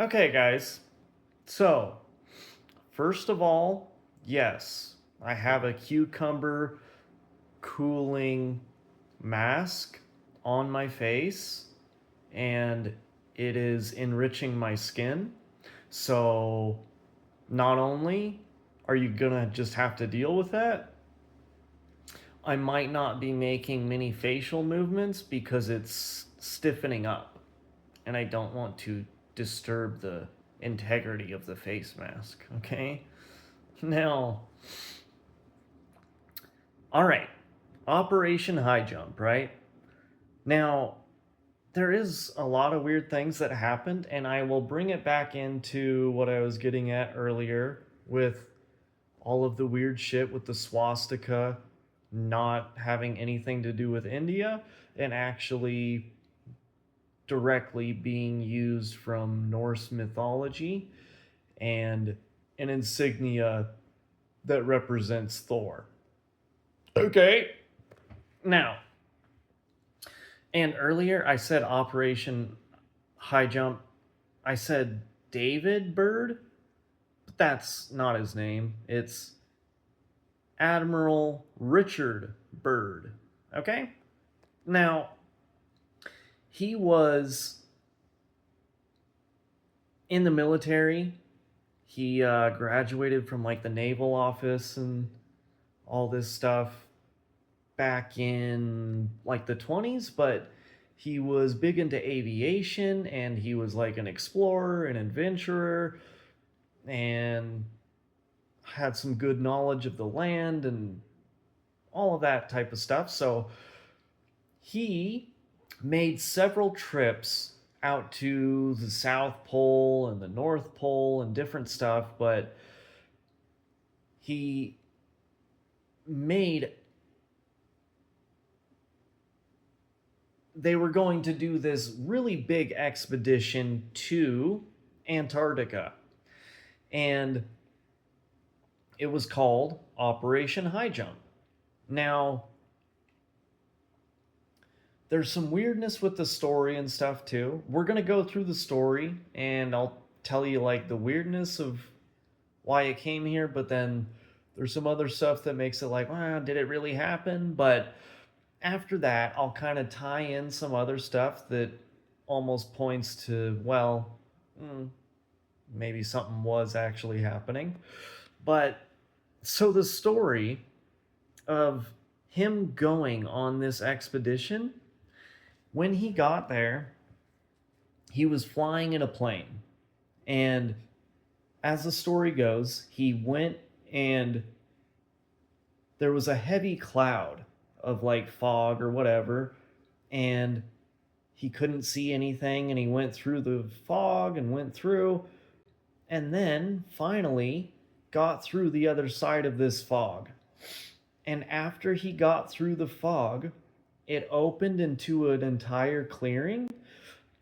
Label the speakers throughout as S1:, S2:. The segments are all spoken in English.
S1: Okay, guys. So, first of all, yes, I have a cucumber cooling mask on my face, and it is enriching my skin. So, not only are you gonna just have to deal with that, I might not be making many facial movements because it's stiffening up, and I don't want to disturb the integrity of the face mask, okay? Now, all right, Operation High Jump, right? Now, there is a lot of weird things that happened, and I will bring it back into what I was getting at earlier with all of the weird shit with the swastika not having anything to do with India and actually directly being used from Norse mythology and an insignia that represents Thor. Okay. Now, and earlier I said Operation High Jump. I said David Byrd, but that's not his name. It's Admiral Richard Byrd. Okay? Now, he was in the military. He graduated from like the naval office and all this stuff back in like the 20s, but he was big into aviation and he was like an explorer, an adventurer, and had some good knowledge of the land and all of that type of stuff. So he made several trips out to the South Pole and the North Pole and different stuff, but he made they were going to do this really big expedition to Antarctica. And it was called Operation High Jump. Now, there's some weirdness with the story and stuff too. We're going to go through the story and I'll tell you like the weirdness of why it came here, but then there's some other stuff that makes it like, well, did it really happen? But after that, I'll kind of tie in some other stuff that almost points to, well, mm, maybe something was actually happening. But so the story of him going on this expedition, when he got there, he was flying in a plane. And as the story goes, he went and there was a heavy cloud of like fog or whatever, and he couldn't see anything, and he went through the fog and went through, and then finally got through the other side of this fog. And after he got through the fog, it opened into an entire clearing,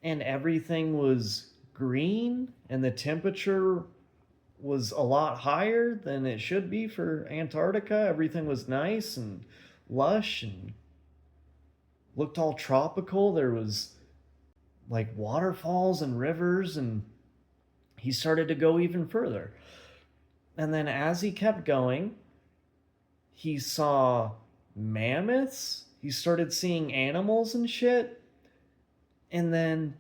S1: and everything was green, and the temperature was a lot higher than it should be for Antarctica. Everything was nice and lush and looked all tropical. There was like waterfalls and rivers, and he started to go even further. And then as he kept going, he saw mammoths. He started seeing animals and shit. And then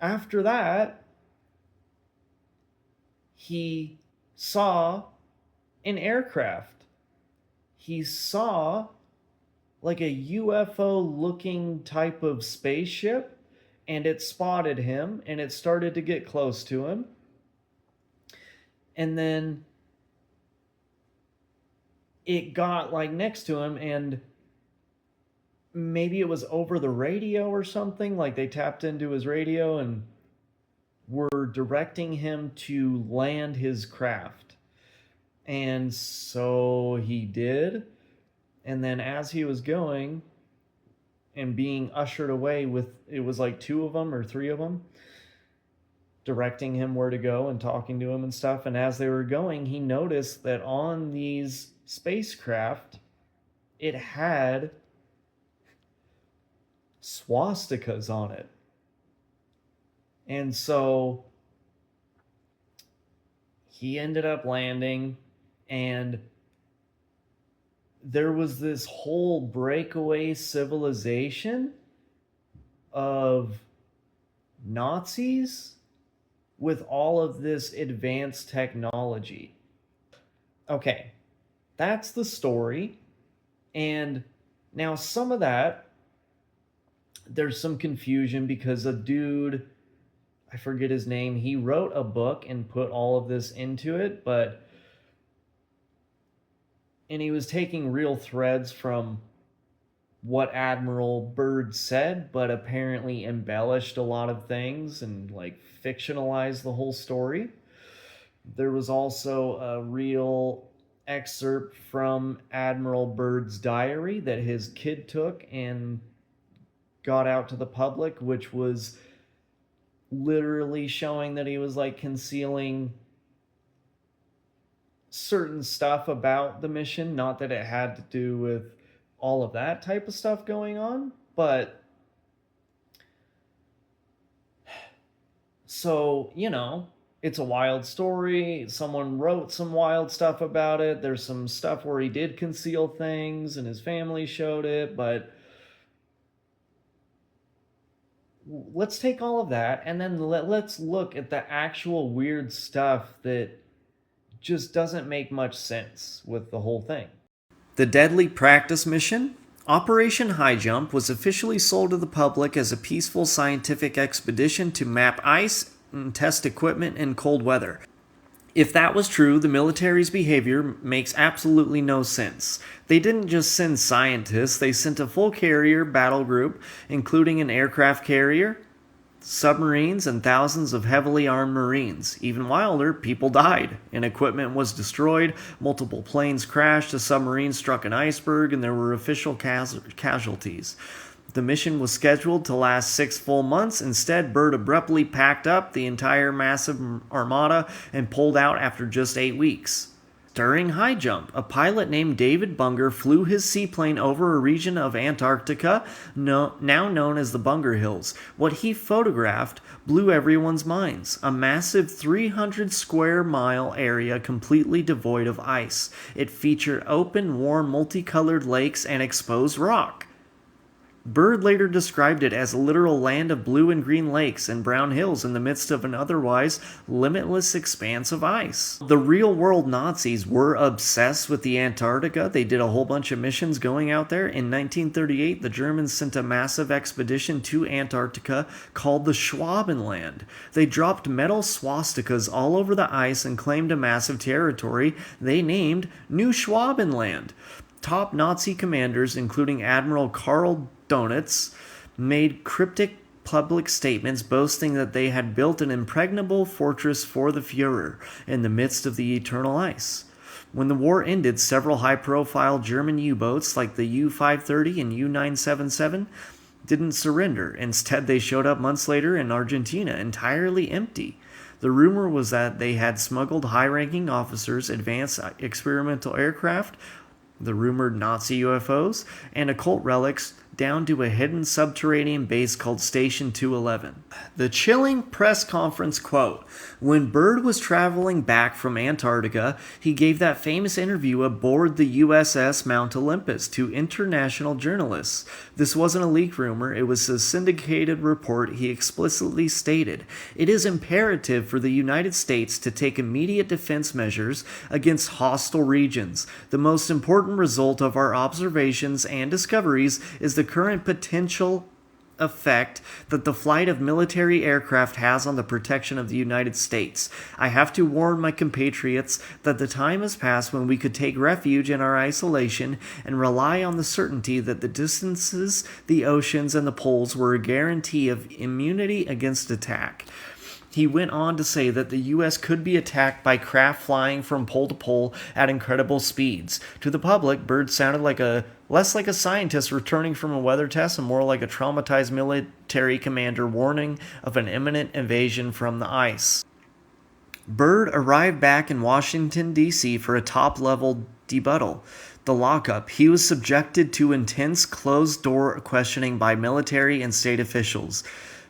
S1: after that, he saw an aircraft. He saw like a UFO looking type of spaceship, and it spotted him and it started to get close to him. And then it got like next to him, and maybe it was over the radio or something. Like they tapped into his radio and were directing him to land his craft. And so he did. And then as he was going and being ushered away with, it was like two of them or three of them, directing him where to go and talking to him and stuff. And as they were going, he noticed that on these spacecraft, it had swastikas on it. And so he ended up landing, and there was this whole breakaway civilization of Nazis with all of this advanced technology. Okay, that's the story. And now some of that, there's some confusion because a dude, I forget his name, he wrote a book and put all of this into it, and he was taking real threads from what Admiral Byrd said, but apparently embellished a lot of things and like fictionalized the whole story. There was also a real excerpt from Admiral Byrd's diary that his kid took and got out to the public, which was literally showing that he was like concealing certain stuff about the mission. Not that it had to do with all of that type of stuff going on, but so, it's a wild story. Someone wrote some wild stuff about it. There's some stuff where he did conceal things and his family showed it, but let's take all of that and then let's look at the actual weird stuff that just doesn't make much sense with the whole thing. The deadly practice mission, Operation High Jump, was officially sold to the public as a peaceful scientific expedition to map ice and test equipment in cold weather. If that was true, the military's behavior makes absolutely no sense. They didn't just send scientists, they sent a full carrier battle group, including an aircraft carrier, submarines, and thousands of heavily armed Marines. Even wilder, people died, and equipment was destroyed, multiple planes crashed, a submarine struck an iceberg, and there were official casualties. The mission was scheduled to last 6 full months. Instead, Byrd abruptly packed up the entire massive armada and pulled out after just 8 weeks. During High Jump, a pilot named David Bunger flew his seaplane over a region of Antarctica now known as the Bunger Hills. What he photographed blew everyone's minds. A massive 300 square mile area completely devoid of ice. It featured open, warm, multicolored lakes and exposed rock. Byrd later described it as a literal land of blue and green lakes and brown hills in the midst of an otherwise limitless expanse of ice. The real-world Nazis were obsessed with the Antarctica. They did a whole bunch of missions going out there. In 1938, the Germans sent a massive expedition to Antarctica called the Schwabenland. They dropped metal swastikas all over the ice and claimed a massive territory they named New Schwabenland. Top Nazi commanders, including Admiral Karl Donitz, made cryptic public statements boasting that they had built an impregnable fortress for the Fuhrer in the midst of the eternal ice. When the war ended, several high-profile German U-boats like the U-530 and U-977 didn't surrender. Instead, they showed up months later in Argentina entirely empty. The rumor was that they had smuggled high-ranking officers, advanced experimental aircraft, the rumored Nazi UFOs, and occult relics down to a hidden subterranean base called Station 211. The chilling press conference quote: when Byrd was traveling back from Antarctica, he gave that famous interview aboard the USS Mount Olympus to international journalists. This wasn't a leak rumor, it was a syndicated report. He explicitly stated, "It is imperative for the United States to take immediate defense measures against hostile regions. The most important result of our observations and discoveries is the current potential effect that the flight of military aircraft has on the protection of the United States. I have to warn my compatriots that the time has passed when we could take refuge in our isolation and rely on the certainty that the distances, the oceans, and the poles were a guarantee of immunity against attack." He went on to say that the U.S. could be attacked by craft flying from pole to pole at incredible speeds. To the public, Byrd sounded less like a scientist returning from a weather test and more like a traumatized military commander warning of an imminent invasion from the ice. Byrd arrived back in Washington, D.C. for a top-level debuttal. The lockup. He was subjected to intense closed-door questioning by military and state officials.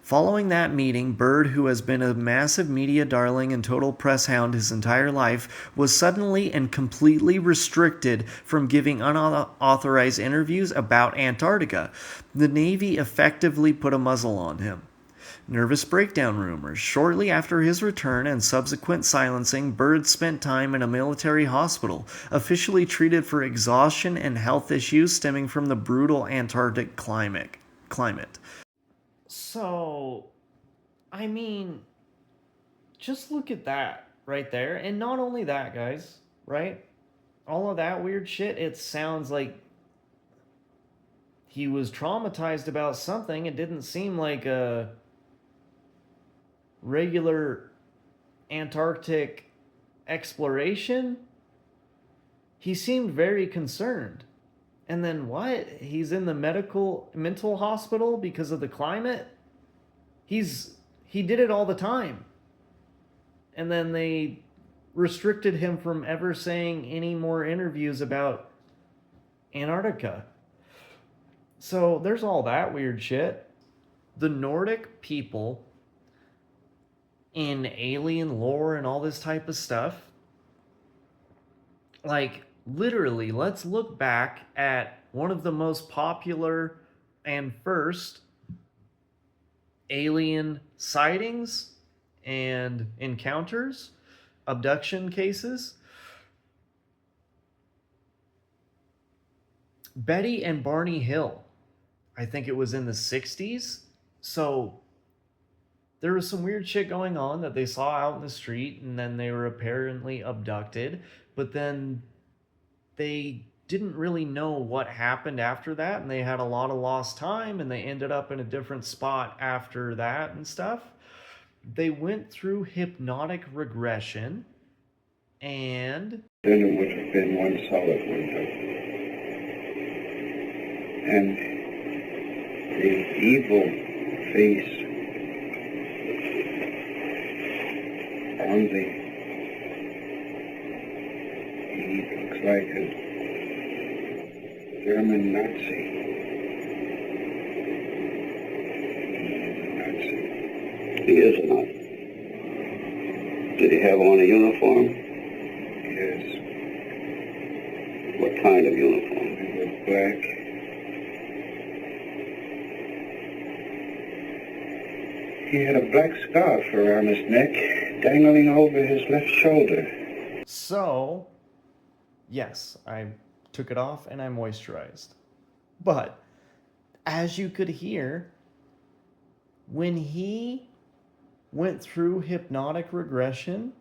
S1: Following that meeting, Bird, who has been a massive media darling and total press hound his entire life, was suddenly and completely restricted from giving unauthorized interviews about Antarctica. The Navy effectively put a muzzle on him. Nervous breakdown rumors. Shortly after his return and subsequent silencing, Bird spent time in a military hospital, officially treated for exhaustion and health issues stemming from the brutal Antarctic climate. So, I mean, just look at that right there. And not only that, guys, right? All of that weird shit, it sounds like he was traumatized about something. It didn't seem like a regular Antarctic exploration. He seemed very concerned. And then what? He's in the mental hospital because of the climate? He did it all the time. And then they restricted him from ever saying any more interviews about Antarctica. So there's all that weird shit. The Nordic people in alien lore and all this type of stuff, like, literally, let's look back at one of the most popular and first alien sightings and encounters, abduction cases. Betty and Barney Hill. I think it was in the 60s. So there was some weird shit going on that they saw out in the street, and then they were apparently abducted. But then they didn't really know what happened after that, and they had a lot of lost time, and they ended up in a different spot after that and stuff. They went through hypnotic regression, and
S2: then it would have been one solid window. And the evil face on he looks like a German Nazi. He is a Nazi. Did he have on a uniform? Yes. What kind of uniform? It was black. He had a black scarf around his neck, dangling over his left shoulder.
S1: So, yes, I took it off and I moisturized. But, as you could hear, when he went through hypnotic regression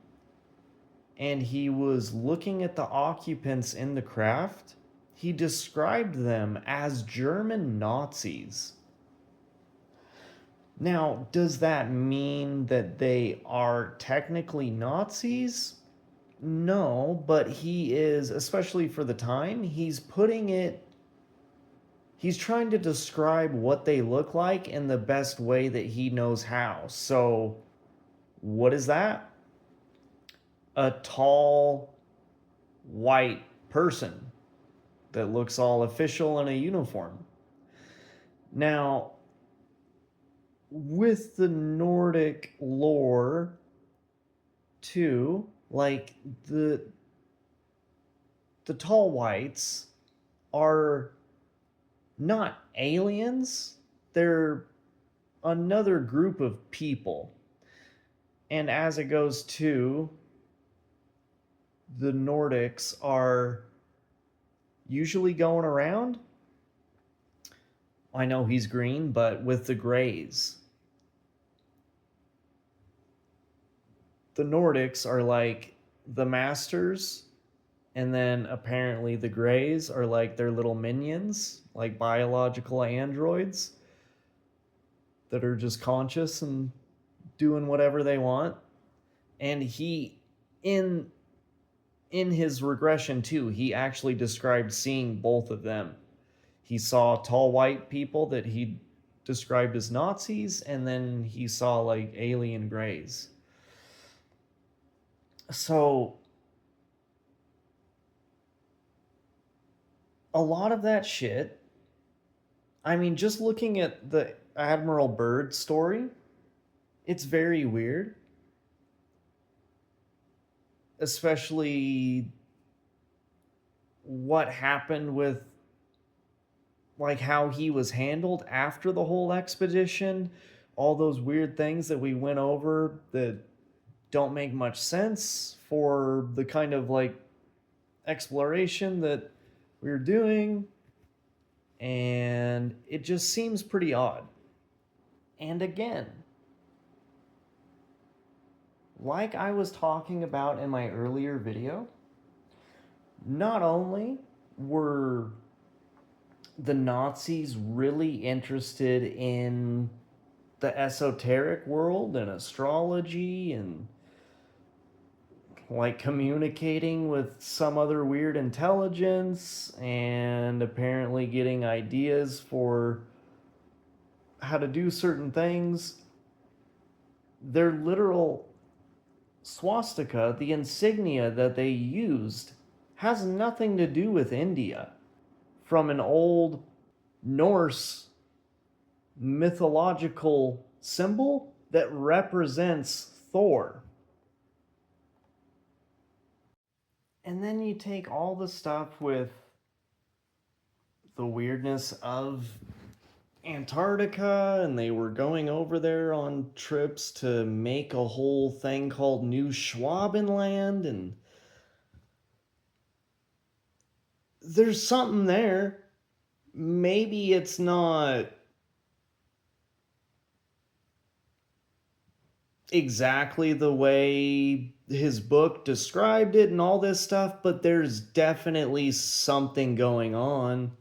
S1: and he was looking at the occupants in the craft, he described them as German Nazis. Now, does that mean that they are technically Nazis? No, but he is, especially for the time, he's trying to describe what they look like in the best way that he knows how. So, what is that? A tall, white person that looks all official in a uniform. Now, with the Nordic lore, too, like the tall whites are not aliens, they're another group of people. And as it goes to, the Nordics are usually going around, I know he's green, but with the grays. The Nordics are like the masters, and then apparently the Greys are like their little minions, like biological androids that are just conscious and doing whatever they want. And he, in his regression too, he actually described seeing both of them. He saw tall white people that he described as Nazis, and then he saw like alien Greys. So a lot of that shit, I mean, just looking at the Admiral Byrd story. It's very weird, especially what happened with like how he was handled after the whole expedition, all those weird things that we went over that don't make much sense for the kind of like exploration that we were doing, and it just seems pretty odd. And again, like I was talking about in my earlier video, not only were the Nazis really interested in the esoteric world and astrology and like communicating with some other weird intelligence and apparently getting ideas for how to do certain things. Their literal swastika, the insignia that they used, has nothing to do with India. From an old Norse mythological symbol that represents Thor. And then you take all the stuff with the weirdness of Antarctica, and they were going over there on trips to make a whole thing called New Schwabenland, and there's something there. Maybe it's not exactly the way his book described it and all this stuff, but there's definitely something going on.